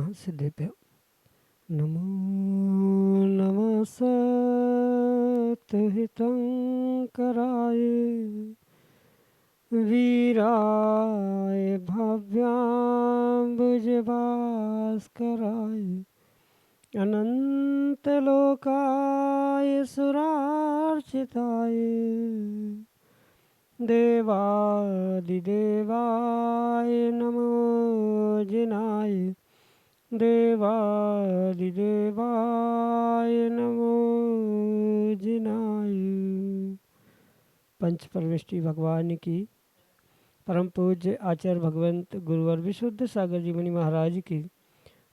नमः सिद्धेभ्यो। नमो नमः सत्हितंकराय वीराय भव्याम्बुजभास्कराय अनन्तलोकाय सुरार्चिताय देवादिदेवाय नमो जिनाय देवादिदेवाय नमो जिनाय। पंच परमेष्टि भगवान की, परम पूज्य आचार्य भगवंत गुरुवर विशुद्ध सागर जी मुनि महाराज की,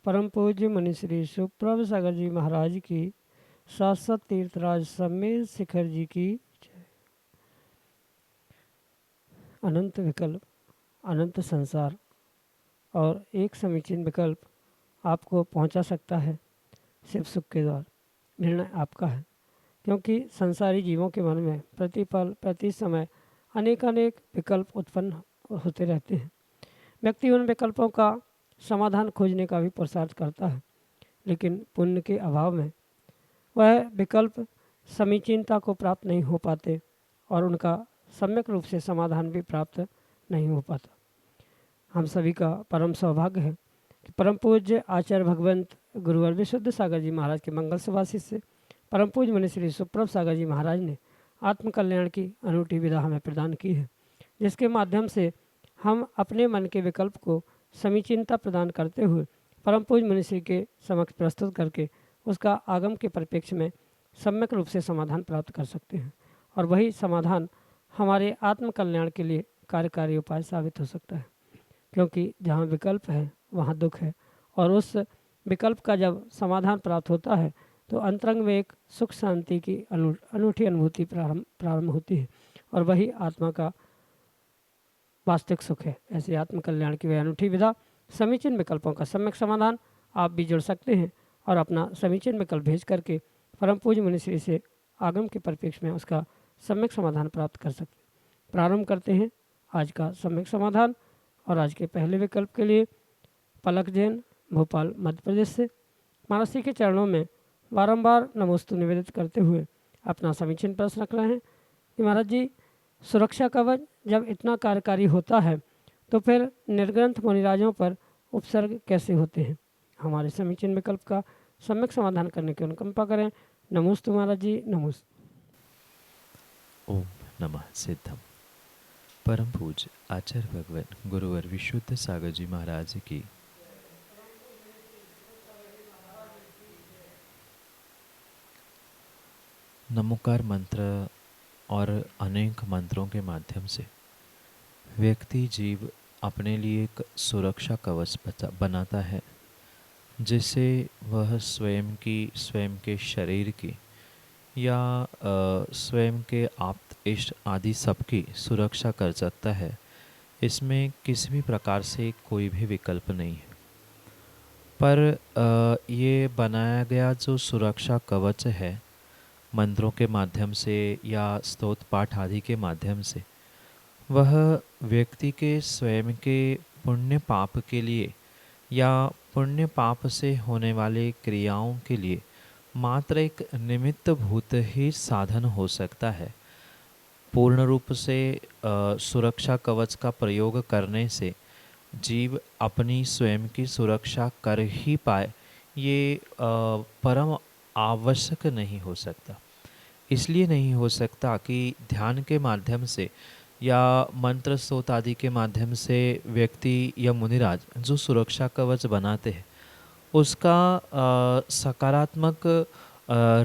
परम पूज्य मुनि श्री सुप्रभ सागर जी महाराज की, शाश्वत तीर्थराज समेत शिखर जी की। अनंत विकल्प, अनंत संसार और एक समीचीन विकल्प आपको पहुंचा सकता है शिव सुख के द्वार। निर्णय आपका है, क्योंकि संसारी जीवों के मन में प्रतिपल प्रति समय अनेकानेक विकल्प उत्पन्न होते रहते हैं। व्यक्ति उन विकल्पों का समाधान खोजने का भी पुरुषार्थ करता है, लेकिन पुण्य के अभाव में वह विकल्प समीचीनता को प्राप्त नहीं हो पाते और उनका सम्यक रूप से समाधान भी प्राप्त नहीं हो पाता। हम सभी का परम सौभाग्य है कि परम पूज्य आचार्य भगवंत गुरुवर विशुद्ध सागर जी महाराज के मंगल सुभाषित से परम पूज्य मुनि श्री सुप्रभ सागर जी महाराज ने आत्म कल्याण की अनूठी विधा हमें प्रदान की है, जिसके माध्यम से हम अपने मन के विकल्प को समीचीनता प्रदान करते हुए परम पूज्य मुनि श्री के समक्ष प्रस्तुत करके उसका आगम के परिप्रेक्ष्य में सम्यक रूप से समाधान प्राप्त कर सकते हैं, और वही समाधान हमारे आत्म कल्याण के लिए कार्यकारी उपाय साबित हो सकता है। क्योंकि जहाँ विकल्प है वहाँ दुख है, और उस विकल्प का जब समाधान प्राप्त होता है तो अंतरंग में एक सुख शांति की अनूठी अनुभूति प्रारंभ होती है, और वही आत्मा का वास्तविक सुख है। ऐसे आत्म कल्याण की वह अनूठी विधा समीचीन विकल्पों का सम्यक समाधान आप भी जुड़ सकते हैं और अपना समीचीन विकल्प भेज करके परम पूज्य मुनि श्री से आगम के परिप्रेक्ष्य में उसका सम्यक समाधान प्राप्त कर सकते हैं। प्रारंभ करते हैं आज का सम्यक समाधान। और आज के पहले विकल्प के लिए पलक जैन, भोपाल, मध्य प्रदेश से महाराज के चरणों में बारंबार नमोस्तु निवेदित करते हुए अपना समीचीन प्रश्न रख रहे हैं कि महाराज जी, सुरक्षा कवच जब इतना कार्यकारी होता है तो फिर निर्ग्रंथ मुनिराजों पर उपसर्ग कैसे होते हैं? हमारे समीचीन विकल्प का सम्यक समाधान करने की अनुकंपा करें। नमोस्तु महाराज जी, नमोस्तु। ओम नमः सिद्धम। परम पूज्य आचार्य भगवान गुरुवर विशुद्ध सागर जी महाराज की नमोकार मंत्र और अनेक मंत्रों के माध्यम से व्यक्ति जीव अपने लिए एक सुरक्षा कवच बनाता है, जिससे वह स्वयं के शरीर की या स्वयं के आप्त इष्ट आदि सबकी सुरक्षा कर सकता है। इसमें किसी भी प्रकार से कोई भी विकल्प नहीं है। पर ये बनाया गया जो सुरक्षा कवच है मंत्रों के माध्यम से या स्तोत्र पाठ आदि के माध्यम से, वह व्यक्ति के स्वयं के पुण्य पाप के लिए या पुण्य पाप से होने वाले क्रियाओं के लिए मात्र एक निमित्त भूत ही साधन हो सकता है। पूर्ण रूप से सुरक्षा कवच का प्रयोग करने से जीव अपनी स्वयं की सुरक्षा कर ही पाए, ये परम आवश्यक नहीं हो सकता। इसलिए नहीं हो सकता कि ध्यान के माध्यम से या मंत्र स्तोत्र आदि के माध्यम से व्यक्ति या मुनिराज जो सुरक्षा कवच बनाते हैं उसका सकारात्मक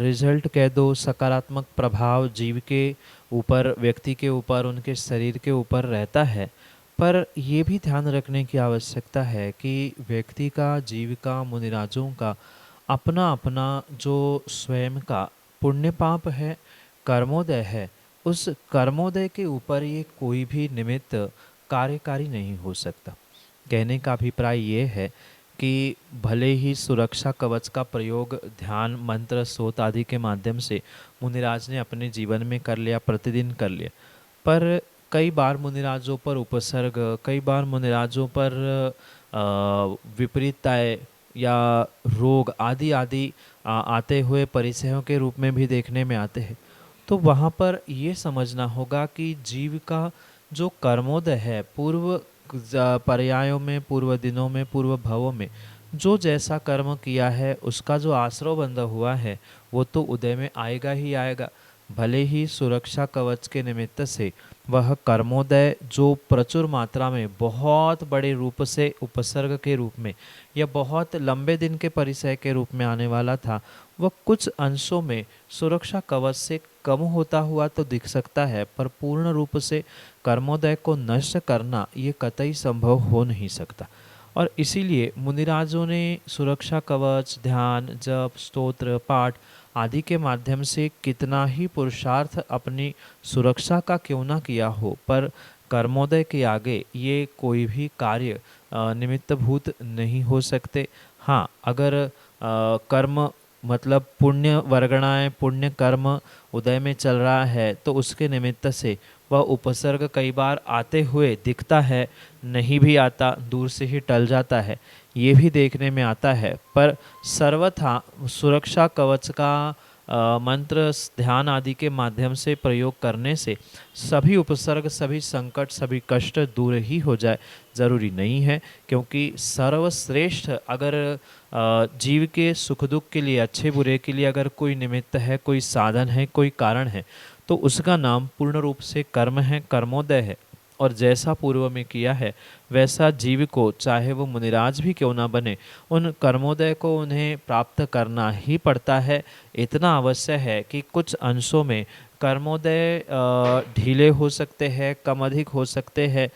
रिजल्ट कह दो, सकारात्मक प्रभाव जीव के ऊपर, व्यक्ति के ऊपर, उनके शरीर के ऊपर रहता है। पर ये भी ध्यान रखने की आवश्यकता है कि व्यक्ति का, जीव का, मुनिराजों का अपना अपना जो स्वयं का पुण्य पाप है, कर्मोदय है, उस कर्मोदय के ऊपर ये कोई भी निमित्त कार्यकारी नहीं हो सकता। कहने का अभिप्राय ये है कि भले ही सुरक्षा कवच का प्रयोग ध्यान, मंत्र, स्तोत्र आदि के माध्यम से मुनिराज ने अपने जीवन में कर लिया, प्रतिदिन कर लिया, पर कई बार मुनिराजों पर उपसर्ग, कई बार मुनिराजों पर विपरीतताएं या रोग आदि आदि आते हुए परिचयों के रूप में भी देखने में आते हैं। तो वहाँ पर ये समझना होगा कि जीव का जो कर्मोदय है पूर्व पर्यायों में, पूर्व दिनों में, पूर्व भवों में जो जैसा कर्म किया है उसका जो आश्रव बंधा हुआ है वो तो उदय में आएगा ही आएगा। भले ही सुरक्षा कवच के निमित्त से वह कर्मोदय जो प्रचुर मात्रा में बहुत बड़े रूप से उपसर्ग के रूप में या बहुत लंबे दिन के परिचय के रूप में आने वाला था, वह कुछ अंशों में सुरक्षा कवच से कम होता हुआ तो दिख सकता है, पर पूर्ण रूप से कर्मोदय को नष्ट करना ये कतई संभव हो नहीं सकता। और इसीलिए मुनिराजों ने सुरक्षा कवच, ध्यान, जप, स्तोत्र, पाठ आदि के माध्यम से कितना ही पुरुषार्थ अपनी सुरक्षा का क्यों ना किया हो, पर कर्मोदय के आगे ये कोई भी कार्य निमित्तभूत नहीं हो सकते। हाँ, अगर कर्म मतलब पुण्य वर्गणाएं, पुण्य कर्म उदय में चल रहा है तो उसके निमित्त से वह उपसर्ग कई बार आते हुए दिखता है, नहीं भी आता, दूर से ही टल जाता है, ये भी देखने में आता है। पर सर्वथा सुरक्षा कवच का मंत्र, ध्यान आदि के माध्यम से प्रयोग करने से सभी उपसर्ग, सभी संकट, सभी कष्ट दूर ही हो जाए, ज़रूरी नहीं है। क्योंकि सर्वश्रेष्ठ अगर जीव के सुख दुख के लिए, अच्छे बुरे के लिए अगर कोई निमित्त है, कोई साधन है, कोई कारण है, तो उसका नाम पूर्ण रूप से कर्म है, कर्मोदय है। और जैसा पूर्व में किया है वैसा जीव को, चाहे वो मुनिराज भी क्यों ना बने, उन कर्मोदय को उन्हें प्राप्त करना ही पड़ता है। इतना अवश्य है कि कुछ अंशों में कर्मोदय ढीले हो सकते हैं, कम अधिक हो सकते हैं,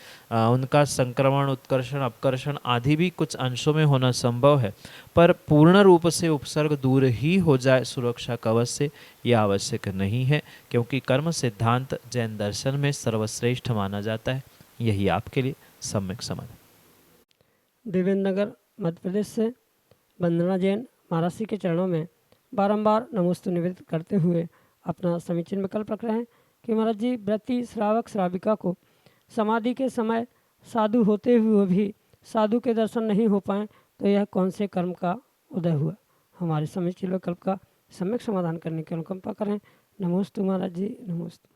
उनका संक्रमण, उत्कर्षण, अपकर्षण आदि भी कुछ अंशों में होना संभव है, पर पूर्ण रूप से उपसर्ग दूर ही हो जाए सुरक्षा कवच से, यह आवश्यक नहीं है। क्योंकि कर्म सिद्धांत जैन दर्शन में सर्वश्रेष्ठ माना जाता है। यही आपके लिए सम्यक समाधान। देवेंद्र नगर मध्य प्रदेश से वंदना जैन महाराज के चरणों में बारंबार नमोस्तु निवेदित करते हुए अपना समीचीन विकल्प रख रहे हैं कि महाराज जी, व्रती श्रावक श्राविका को समाधि के समय साधु होते हुए भी साधु के दर्शन नहीं हो पाए तो यह कौन से कर्म का उदय हुआ? हमारे समीचीन विकल्प का सम्यक समाधान करने की अनुकंपा करें। नमोस्तु महाराज जी, नमोस्तु।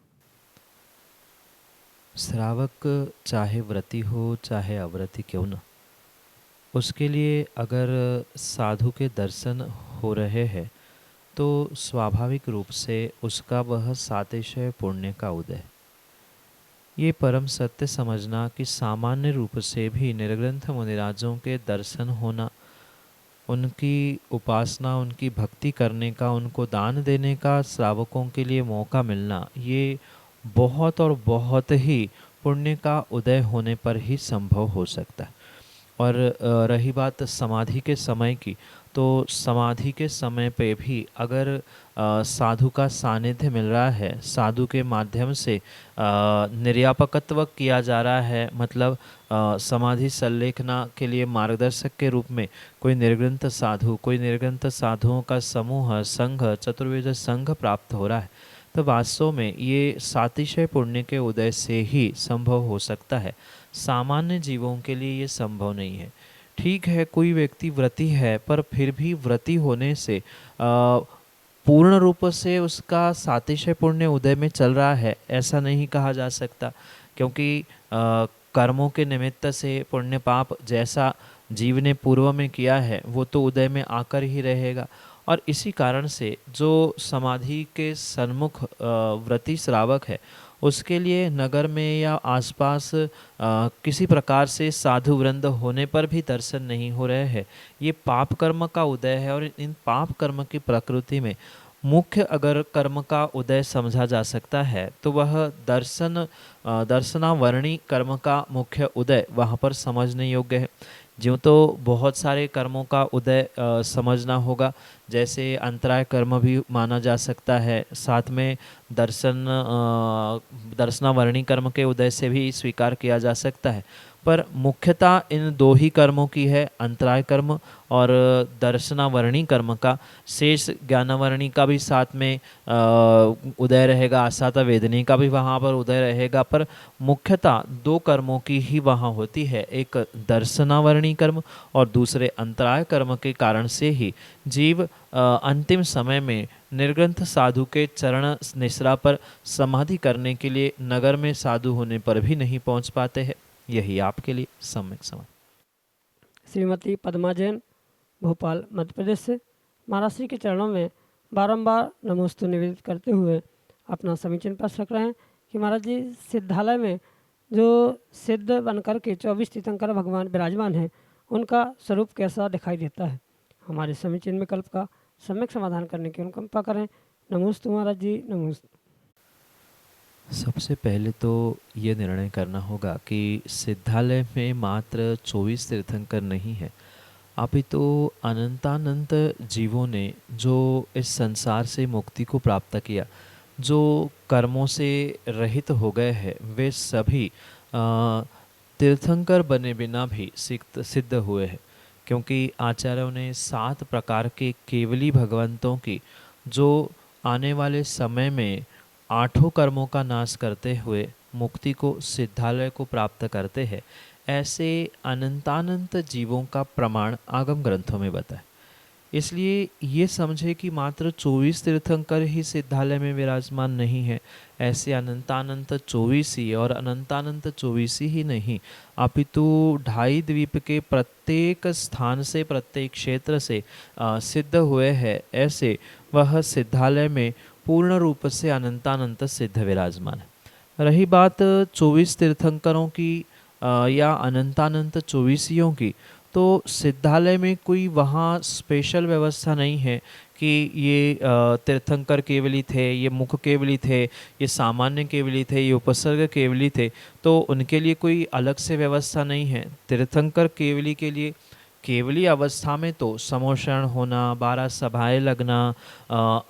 श्रावक चाहे व्रती हो चाहे अव्रती क्यों ना, उसके लिए अगर साधु के दर्शन हो रहे हैं तो स्वाभाविक रूप से उसका वह सातिशय पुण्य का उदय। ये परम सत्य समझना कि सामान्य रूप से भी निर्ग्रंथ मुनिराजों के दर्शन होना, उनकी उपासना, उनकी भक्ति करने का, उनको दान देने का श्रावकों के लिए मौका मिलना, ये बहुत और बहुत ही पुण्य का उदय होने पर ही संभव हो सकता है। और रही बात समाधि के समय की, तो समाधि के समय पे भी अगर साधु का सानिध्य मिल रहा है, साधु के माध्यम से निर्यापकत्व किया जा रहा है, मतलब समाधि संलेखना के लिए मार्गदर्शक के रूप में कोई निर्ग्रंथ साधु, कोई निर्ग्रंथ साधुओं का समूह, संघ, चतुर्वेद संघ प्राप्त हो रहा है, तो वास्तव में ये सातिशय पुण्य के उदय से ही संभव हो सकता है। सामान्य जीवों के लिए ये संभव नहीं है। ठीक है, कोई व्यक्ति व्रती है पर फिर भी व्रती होने से पूर्ण रूप से उसका सातिशय पुण्य उदय में चल रहा है ऐसा नहीं कहा जा सकता। क्योंकि कर्मों के निमित्त से पुण्य पाप जैसा जीव ने पूर्व में किया है वो तो उदय में आकर ही रहेगा। और इसी कारण से जो समाधि के सन्मुख व्रती श्रावक है उसके लिए नगर में या आसपास किसी प्रकार से साधु वृंद होने पर भी दर्शन नहीं हो रहे हैं, ये पाप कर्म का उदय है। और इन पाप कर्म की प्रकृति में मुख्य अगर कर्म का उदय समझा जा सकता है तो वह दर्शनावर्णी कर्म का मुख्य उदय वहाँ पर समझने योग्य है। ज्यों तो बहुत सारे कर्मों का उदय समझना होगा, जैसे अंतराय कर्म भी माना जा सकता है, साथ में दर्शनावर्णी कर्म के उदय से भी स्वीकार किया जा सकता है। पर मुख्यता इन दो ही कर्मों की है, अंतराय कर्म और दर्शनावरणी कर्म का। शेष ज्ञानावरणी का भी साथ में उदय रहेगा, आसाता वेदनी का भी वहाँ पर उदय रहेगा, पर मुख्यतः दो कर्मों की ही वहाँ होती है, एक दर्शनावरणी कर्म और दूसरे अंतराय कर्म के कारण से ही जीव अंतिम समय में निर्ग्रंथ साधु के चरण निश्रा पर समाधि करने के लिए नगर में साधु होने पर भी नहीं पहुंच पाते हैं। यही आपके लिए सम्यक समाधि। श्रीमती पद्मा जैन, भोपाल, मध्य प्रदेश से महाराज श्री के चरणों में बारंबार नमोस्तु निवेदित करते हुए अपना समीचीन प्रश्न रख रहे हैं कि महाराज जी, सिद्धालय में जो सिद्ध बनकर के 24 तीर्थंकर भगवान विराजमान हैं, उनका स्वरूप कैसा दिखाई देता है? हमारे समीचीन विकल्प का सम्यक समाधान करने की अनुकंपा करें। नमोस्तु महाराज जी, नमोस्तु। सबसे पहले तो ये निर्णय करना होगा कि सिद्धालय में मात्र 24 तीर्थंकर नहीं है, अपितु अनंतानंत जीवों ने जो इस संसार से मुक्ति को प्राप्त किया, जो कर्मों से रहित हो गए हैं, वे सभी तीर्थंकर बने बिना भी सिद्ध हुए हैं। क्योंकि आचार्यों ने 7 प्रकार के केवली भगवंतों की, जो आने वाले समय में 8 कर्मों का नाश करते हुए मुक्ति को, सिद्धालय को प्राप्त करते हैं, ऐसे अनंतानंत जीवों का प्रमाण आगम ग्रंथों में बताए। इसलिए ये समझे कि मात्र 24 तीर्थंकर ही सिद्धालय में विराजमान नहीं है, ऐसे अनंतानंत 24 ही, और अनंतानंत 24 ही नहीं, अपितु 2.5 द्वीप के प्रत्येक स्थान से, प्रत्येक क्षेत्र से सिद्ध हुए हैं, ऐसे वह सिद्धालय में पूर्ण रूप से अनंतानंत सिद्ध विराजमान है। रही बात 24 तीर्थंकरों की या अनंतानंत 24 की, तो सिद्धालय में कोई वहाँ स्पेशल व्यवस्था नहीं है कि ये तीर्थंकर केवली थे, ये मुख केवली थे, ये सामान्य केवली थे, ये उपसर्ग केवली थे, तो उनके लिए कोई अलग से व्यवस्था नहीं है। तीर्थंकर केवली के लिए केवली अवस्था में तो समोषण होना, 12 सभाएं लगना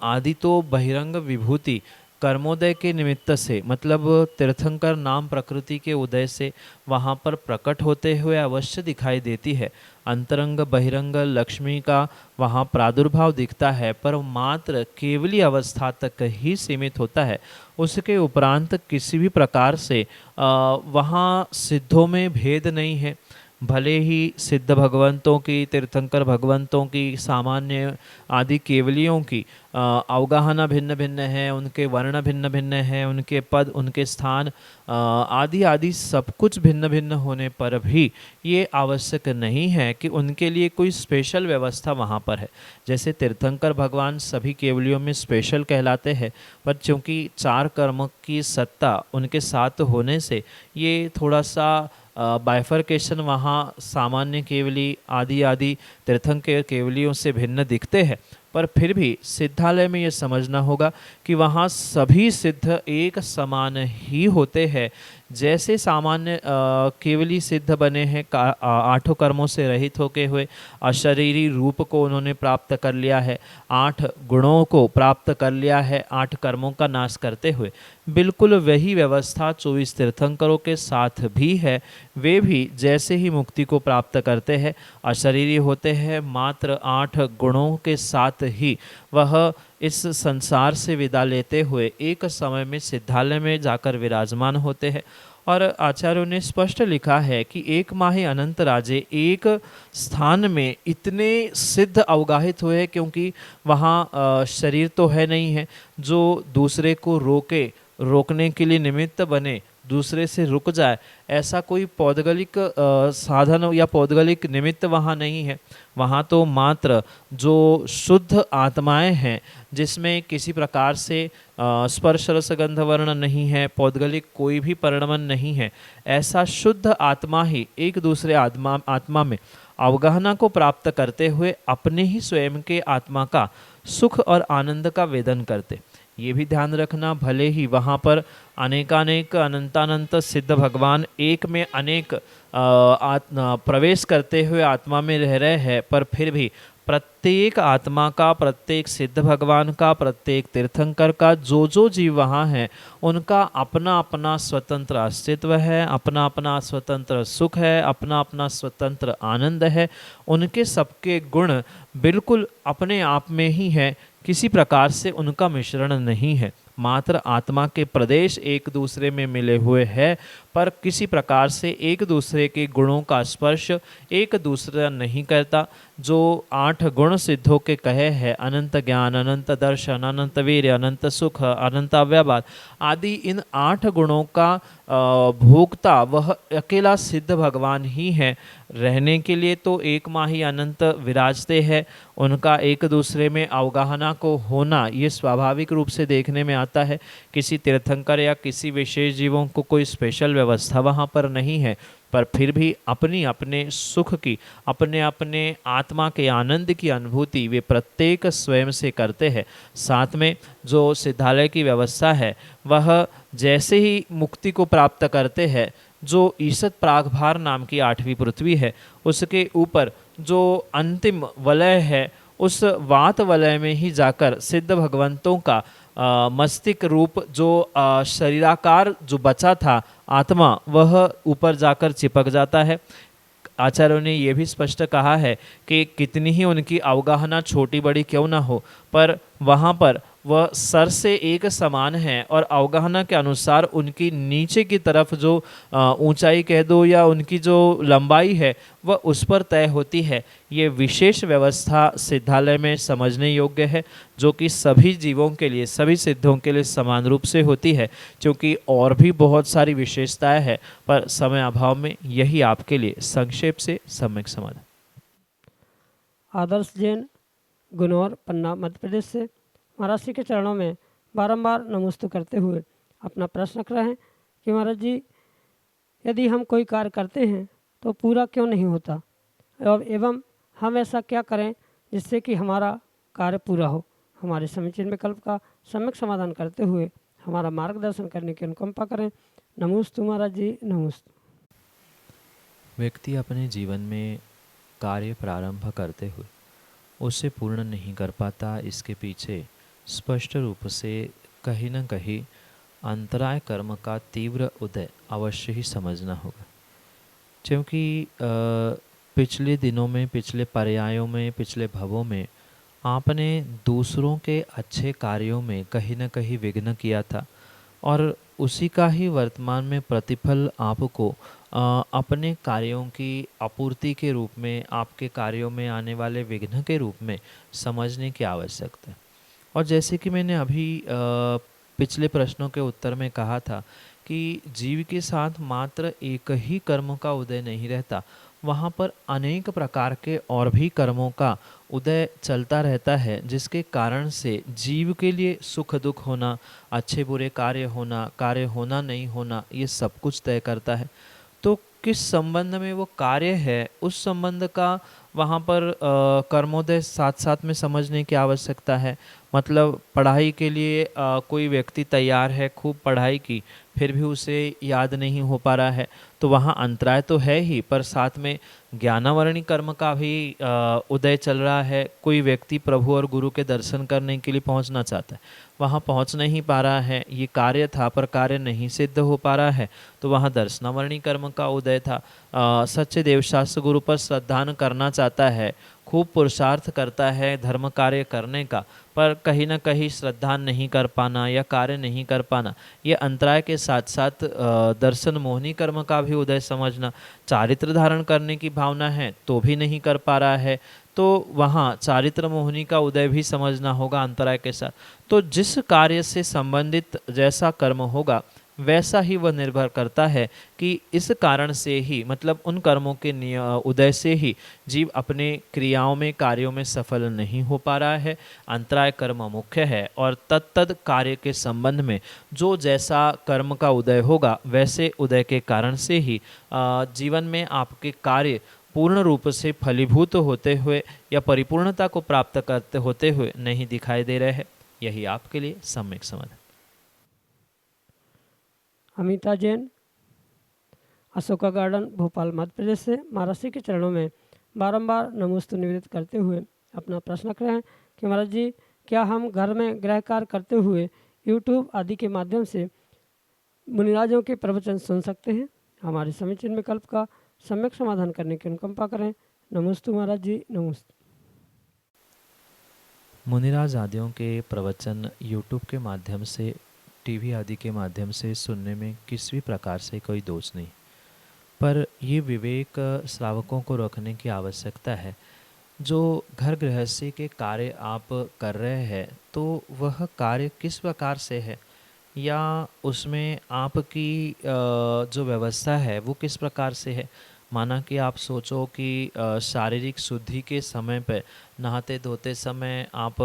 आदि तो बहिरंग विभूति कर्मोदय के निमित्त से, मतलब तीर्थंकर नाम प्रकृति के उदय से वहाँ पर प्रकट होते हुए अवश्य दिखाई देती है। अंतरंग बहिरंग लक्ष्मी का वहाँ प्रादुर्भाव दिखता है, पर मात्र केवली अवस्था तक ही सीमित होता है। उसके उपरांत किसी भी प्रकार से वहाँ सिद्धों में भेद नहीं है। भले ही सिद्ध भगवंतों की, तीर्थंकर भगवंतों की, सामान्य आदि केवलियों की अवगाहना भिन्न भिन्न है, उनके वर्ण भिन्न भिन्न है, उनके पद, उनके स्थान आदि आदि सब कुछ भिन्न भिन्न होने पर भी ये आवश्यक नहीं है कि उनके लिए कोई स्पेशल व्यवस्था वहाँ पर है। जैसे तीर्थंकर भगवान सभी केवलियों में स्पेशल कहलाते हैं, पर चूँकि 4 कर्म की सत्ता उनके साथ होने से ये थोड़ा सा बाइफर्केशन वहाँ सामान्य केवली आदि आदि तीर्थंकर केवलियों से भिन्न दिखते हैं। पर फिर भी सिद्धालय में ये समझना होगा कि वहाँ सभी सिद्ध एक समान ही होते हैं। जैसे सामान्य केवली सिद्ध बने हैं 8 कर्मों से रहित होके हुए, अशरीरी रूप को उन्होंने प्राप्त कर लिया है, 8 गुणों को प्राप्त कर लिया है 8 कर्मों का नाश करते हुए, बिल्कुल वही व्यवस्था 24 तीर्थंकरों के साथ भी है। वे भी जैसे ही मुक्ति को प्राप्त करते हैं, अशरीरी होते हैं, मात्र 8 गुणों के साथ ही वह इस संसार से विदा लेते हुए एक समय में सिद्धालय में जाकर विराजमान होते हैं। और आचार्यों ने स्पष्ट लिखा है कि एक माही अनंत राजे एक स्थान में इतने सिद्ध अवगाहित हुए, क्योंकि वहाँ शरीर तो है नहीं है जो दूसरे को रोकने के लिए निमित्त बने, दूसरे से रुक जाए, ऐसा कोई पौद्गलिक साधन या पौद्गलिक निमित्त वहाँ नहीं है। वहाँ तो मात्र जो शुद्ध आत्माएं हैं, जिसमें किसी प्रकार से स्पर्श रस गंध वर्ण नहीं है, पौद्गलिक कोई भी परिणमन नहीं है, ऐसा शुद्ध आत्मा ही एक दूसरे आत्मा में अवगाहना को प्राप्त करते हुए अपने ही स्वयं के आत्मा का सुख और आनंद का वेदन करते। ये भी ध्यान रखना, भले ही वहाँ पर अनेकानेक अनंतानंत सिद्ध भगवान एक में अनेक प्रवेश करते हुए आत्मा में रह रहे हैं, पर फिर भी प्रत्येक आत्मा का, प्रत्येक सिद्ध भगवान का, प्रत्येक तीर्थंकर का, जो जो जीव वहाँ है, उनका अपना अपना स्वतंत्र अस्तित्व है, अपना अपना स्वतंत्र सुख है, अपना अपना स्वतंत्र आनंद है। उनके सबके गुण बिल्कुल अपने आप में ही है, किसी प्रकार से उनका मिश्रण नहीं है। मात्र आत्मा के प्रदेश एक दूसरे में मिले हुए हैं, पर किसी प्रकार से एक दूसरे के गुणों का स्पर्श एक दूसरा नहीं करता। जो 8 गुण सिद्धों के कहे हैं, अनंत ज्ञान, अनंत दर्शन, अनंत वीर्य, अनंत सुख, अनंत अव्यवहार आदि, इन 8 गुणों का भोक्ता वह अकेला सिद्ध भगवान ही है। रहने के लिए तो एक माही अनंत विराजते हैं, उनका एक दूसरे में अवगाहना को होना ये स्वाभाविक रूप से देखने में आता है। किसी तीर्थंकर या किसी विशेष जीवों को कोई स्पेशल व्यवस्था वहाँ पर नहीं है, पर फिर भी अपनी अपने सुख की, अपने अपने आत्मा के आनंद की अनुभूति वे प्रत्येक स्वयं से करते हैं। साथ में जो सिद्धालय की व्यवस्था है, वह जैसे ही मुक्ति को प्राप्त करते हैं, जो ईसत प्रागभार नाम की 8वीं पृथ्वी है, उसके ऊपर जो अंतिम वलय है, उस वात वलय में ही जाकर सिद्ध भगवंतों का मस्तिष्क रूप जो शरीराकार जो बचा था आत्मा, वह ऊपर जाकर चिपक जाता है। आचार्यों ने यह भी स्पष्ट कहा है कि कितनी ही उनकी अवगाहना छोटी बड़ी क्यों ना हो, पर वहाँ पर वह सर से एक समान है, और अवगाहना के अनुसार उनकी नीचे की तरफ जो ऊंचाई कह दो या उनकी जो लंबाई है, वह उस पर तय होती है। ये विशेष व्यवस्था सिद्धालय में समझने योग्य है, जो कि सभी जीवों के लिए, सभी सिद्धों के लिए समान रूप से होती है। क्योंकि और भी बहुत सारी विशेषताएं हैं, पर समय अभाव में यही आपके लिए संक्षेप से सम्यक समाधान। आदर्श जैन, गुनौर, पन्ना, मध्य प्रदेश से महाराज जी के चरणों में बारंबार नमस्ते करते हुए अपना प्रश्न रख रहे हैं कि महाराज जी, यदि हम कोई कार्य करते हैं तो पूरा क्यों नहीं होता, एवं हम ऐसा क्या करें जिससे कि हमारा कार्य पूरा हो। हमारे समीचीन विकल्प का सम्यक समाधान करते हुए हमारा मार्गदर्शन करने की अनुकंपा करें। नमोस्तु महाराज जी, नमोस्तु। व्यक्ति अपने जीवन में कार्य प्रारंभ करते हुए उसे पूर्ण नहीं कर पाता। इसके पीछे स्पष्ट रूप से कहीं न कहीं अंतराय कर्म का तीव्र उदय अवश्य ही समझना होगा। क्योंकि पिछले दिनों में, पिछले पर्यायों में, पिछले भवों में आपने दूसरों के अच्छे कार्यों में कहीं न कहीं विघ्न किया था, और उसी का ही वर्तमान में प्रतिफल आपको अपने कार्यों की आपूर्ति के रूप में, आपके कार्यों में आने वाले विघ्न के रूप में समझने की आवश्यकता है। और जैसे कि मैंने अभी पिछले प्रश्नों के उत्तर में कहा था कि जीव के साथ मात्र एक ही कर्म का उदय नहीं रहता, वहाँ पर अनेक प्रकार के और भी कर्मों का उदय चलता रहता है, जिसके कारण से जीव के लिए सुख दुख होना, अच्छे बुरे कार्य होना नहीं होना, ये सब कुछ तय करता है। तो किस संबंध में वो कार्य है, उस संबंध का वहाँ पर कर्मोदय साथ साथ में समझने की आवश्यकता है। मतलब पढ़ाई के लिए कोई व्यक्ति तैयार है, खूब पढ़ाई की, फिर भी उसे याद नहीं हो पा रहा है, तो वहाँ अंतराय तो है ही, पर साथ में ज्ञानावरणी कर्म का भी उदय चल रहा है। कोई व्यक्ति प्रभु और गुरु के दर्शन करने के लिए पहुँचना चाहता है, वहाँ पहुँच नहीं पा रहा है, ये कार्य था पर कार्य नहीं सिद्ध हो पा रहा है, तो वहाँ दर्शनावरणी कर्म का उदय था। सच्चे देवशास्त्र गुरु पर श्रद्धान करना चाहता है, खूब पुरुषार्थ करता है धर्म कार्य करने का, पर कहीं ना कहीं श्रद्धा नहीं कर पाना या कार्य नहीं कर पाना, ये अंतराय के साथ साथ दर्शन मोहनी कर्म का भी उदय समझना। चारित्र धारण करने की भावना है तो भी नहीं कर पा रहा है, तो वहाँ चारित्र मोहनी का उदय भी समझना होगा अंतराय के साथ। तो जिस कार्य से संबंधित जैसा कर्म होगा, वैसा ही वह निर्भर करता है कि इस कारण से ही, मतलब उन कर्मों के उदय से ही जीव अपने क्रियाओं में, कार्यों में सफल नहीं हो पा रहा है। अंतराय कर्म मुख्य है, और तत्तद कार्य के संबंध में जो जैसा कर्म का उदय होगा, वैसे उदय के कारण से ही जीवन में आपके कार्य पूर्ण रूप से फलीभूत होते हुए या परिपूर्णता को प्राप्त करते होते हुए नहीं दिखाई दे रहे हैं। यही आपके लिए सम्यक समाधान। अमिता जैन, अशोका गार्डन, भोपाल, मध्य प्रदेश से महाराज जी के चरणों में बारंबार नमोस्तु निवेदित करते हुए अपना प्रश्न करें कि महाराज जी, क्या हम घर में गृह कार्य करते हुए यूट्यूब आदि के माध्यम से मुनिराजों के प्रवचन सुन सकते हैं? हमारे समीचीन विकल्प का सम्यक समाधान करने की अनुकंपा करें। नमोस्तु महाराज जी, नमोस्तु। मुनिराज आदियों के प्रवचन यूट्यूब के माध्यम से, टीवी आदि के माध्यम से सुनने में किसी भी प्रकार से कोई दोष नहीं, पर ये विवेक श्रावकों को रखने की आवश्यकता है। जो घर गृहस्थी के कार्य आप कर रहे हैं तो वह कार्य किस प्रकार से है, या उसमें आपकी जो व्यवस्था है वो किस प्रकार से है। माना कि आप सोचो कि शारीरिक शुद्धि के समय पर नहाते धोते समय आप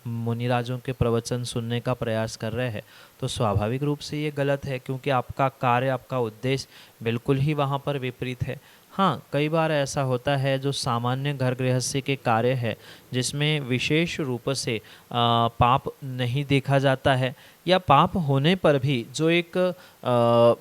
मुनिराजों के प्रवचन सुनने का प्रयास कर रहे हैं, तो स्वाभाविक रूप से ये गलत है, क्योंकि आपका कार्य, आपका उद्देश्य बिल्कुल ही वहाँ पर विपरीत है। हाँ, कई बार ऐसा होता है जो सामान्य घर गृहस्थी के कार्य है जिसमें विशेष रूप से पाप नहीं देखा जाता है, या पाप होने पर भी जो एक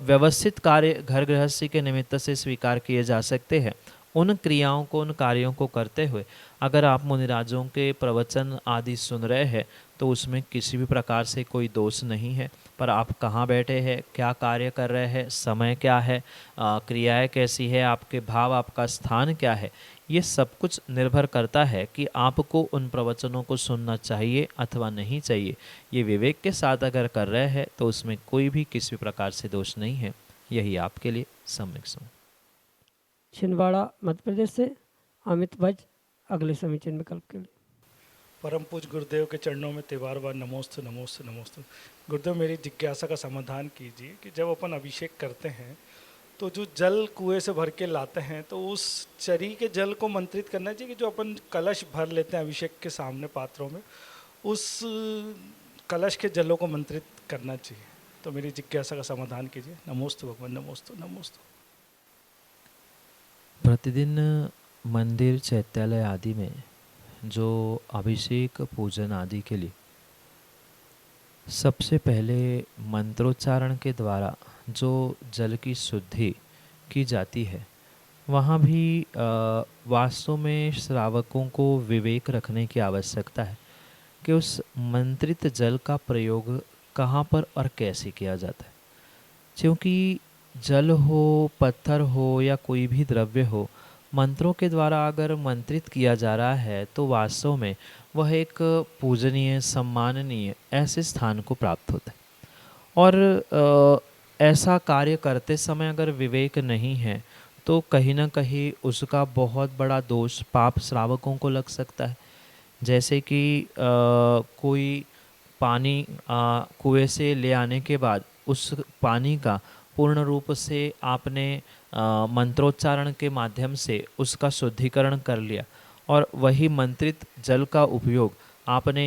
व्यवस्थित कार्य घर गृहस्थी के निमित्त से स्वीकार किए जा सकते हैं, उन क्रियाओं को, उन कार्यों को करते हुए अगर आप मुनिराजों के प्रवचन आदि सुन रहे हैं तो उसमें किसी भी प्रकार से कोई दोष नहीं है। पर आप कहाँ बैठे हैं, क्या कार्य कर रहे हैं, समय क्या है, क्रियाएं कैसी है, आपके भाव, आपका स्थान क्या है, ये सब कुछ निर्भर करता है कि आपको उन प्रवचनों को सुनना चाहिए अथवा नहीं चाहिए। ये विवेक के साथ अगर कर रहे हैं तो उसमें कोई भी किसी भी प्रकार से दोष नहीं है। यही आपके लिए सम्यक समझ। छिंदवाड़ा मध्य प्रदेश से अमित भज अगले समीचीन विकल्प के लिए। परम पूज गुरुदेव के चरणों में त्योहार बार नमोस्तु नमोस्तु नमोस्तु। गुरुदेव, मेरी जिज्ञासा का समाधान कीजिए कि जब अपन अभिषेक करते हैं तो जो जल कुएं से भर के लाते हैं तो उस चरी के जल को मंत्रित करना चाहिए कि जो अपन कलश भर लेते हैं अभिषेक के सामने पात्रों में, उस कलश के जलों को मंत्रित करना चाहिए। तो मेरी जिज्ञासा का समाधान कीजिए। नमोस्तु भगवान, नमोस्तु नमोस्तु। प्रतिदिन मंदिर, चैत्यालय आदि में जो अभिषेक पूजन आदि के लिए सबसे पहले मंत्रोच्चारण के द्वारा जो जल की शुद्धि की जाती है, वहाँ भी वास्तव में श्रावकों को विवेक रखने की आवश्यकता है कि उस मंत्रित जल का प्रयोग कहाँ पर और कैसे किया जाता है। क्योंकि जल हो, पत्थर हो या कोई भी द्रव्य हो, मंत्रों के द्वारा अगर मंत्रित किया जा रहा है तो वास्तव में वह एक पूजनीय, सम्माननीय ऐसे स्थान को प्राप्त होता है। और ऐसा कार्य करते समय अगर विवेक नहीं है तो कहीं ना कहीं उसका बहुत बड़ा दोष, पाप श्रावकों को लग सकता है। जैसे कि कोई पानी कुएं से ले आने के बाद उस पानी का पूर्ण रूप से आपने मंत्रोच्चारण के माध्यम से उसका शुद्धिकरण कर लिया, और वही मंत्रित जल का उपयोग आपने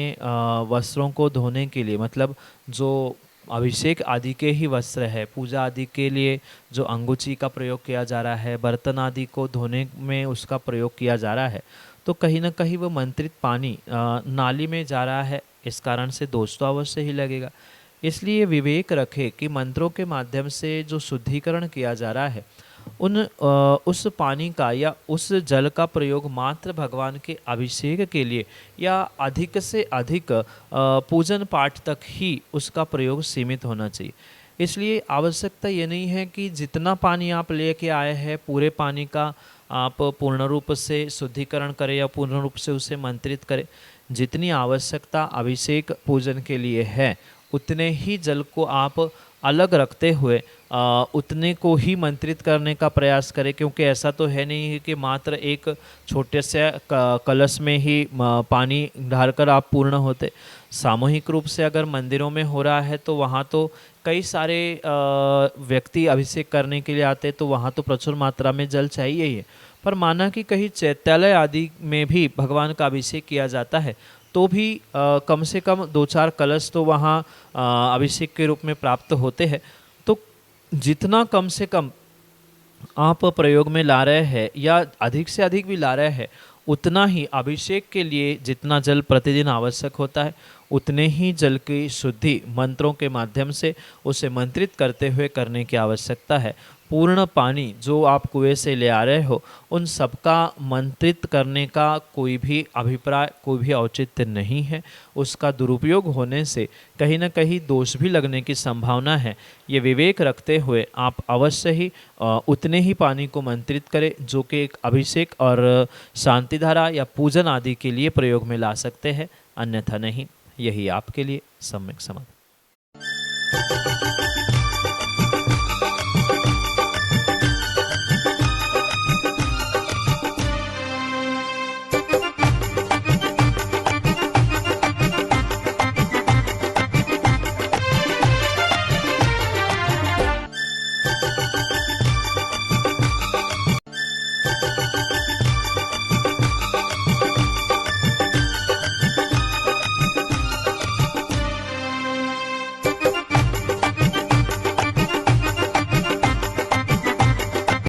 वस्त्रों को धोने के लिए, मतलब जो अभिषेक आदि के ही वस्त्र है, पूजा आदि के लिए जो अंगुची का प्रयोग किया जा रहा है, बर्तन आदि को धोने में उसका प्रयोग किया जा रहा है, तो कहीं ना कहीं वह मंत्रित पानी नाली में जा रहा है। इस कारण से दोष तो अवश्य ही लगेगा। इसलिए विवेक रखे कि मंत्रों के माध्यम से जो शुद्धिकरण किया जा रहा है उस पानी का या उस जल का प्रयोग मात्र भगवान के अभिषेक के लिए या अधिक से अधिक पूजन पाठ तक ही उसका प्रयोग सीमित होना चाहिए। इसलिए आवश्यकता ये नहीं है कि जितना पानी आप लेके आए हैं पूरे पानी का आप पूर्ण रूप से शुद्धिकरण करें या पूर्ण रूप से उसे मंत्रित करें। जितनी आवश्यकता अभिषेक पूजन के लिए है उतने ही जल को आप अलग रखते हुए उतने को ही मंत्रित करने का प्रयास करें, क्योंकि ऐसा तो है नहीं है कि मात्र एक छोटे से कलश में ही पानी डालकर आप पूर्ण होते। सामूहिक रूप से अगर मंदिरों में हो रहा है तो वहाँ तो कई सारे व्यक्ति अभिषेक करने के लिए आते, तो वहाँ तो प्रचुर मात्रा में जल चाहिए ही है। पर माना कि कहीं चैत्यालय आदि में भी भगवान का अभिषेक किया जाता है तो भी कम से कम 2-4 कलश तो वहाँ अभिषेक के रूप में प्राप्त होते हैं। तो जितना कम से कम आप प्रयोग में ला रहे हैं या अधिक से अधिक भी ला रहे हैं, उतना ही अभिषेक के लिए जितना जल प्रतिदिन आवश्यक होता है उतने ही जल की शुद्धि मंत्रों के माध्यम से उसे मंत्रित करते हुए करने की आवश्यकता है। पूर्ण पानी जो आप कुएं से ले आ रहे हो, उन सबका मंत्रित करने का कोई भी अभिप्राय, कोई भी औचित्य नहीं है। उसका दुरुपयोग होने से कहीं न कहीं दोष भी लगने की संभावना है। ये विवेक रखते हुए आप अवश्य ही उतने ही पानी को मंत्रित करें जो कि एक अभिषेक और शांति धारा या पूजन आदि के लिए प्रयोग में ला सकते हैं, अन्यथा नहीं। यही आपके लिए सम्यक समाधान।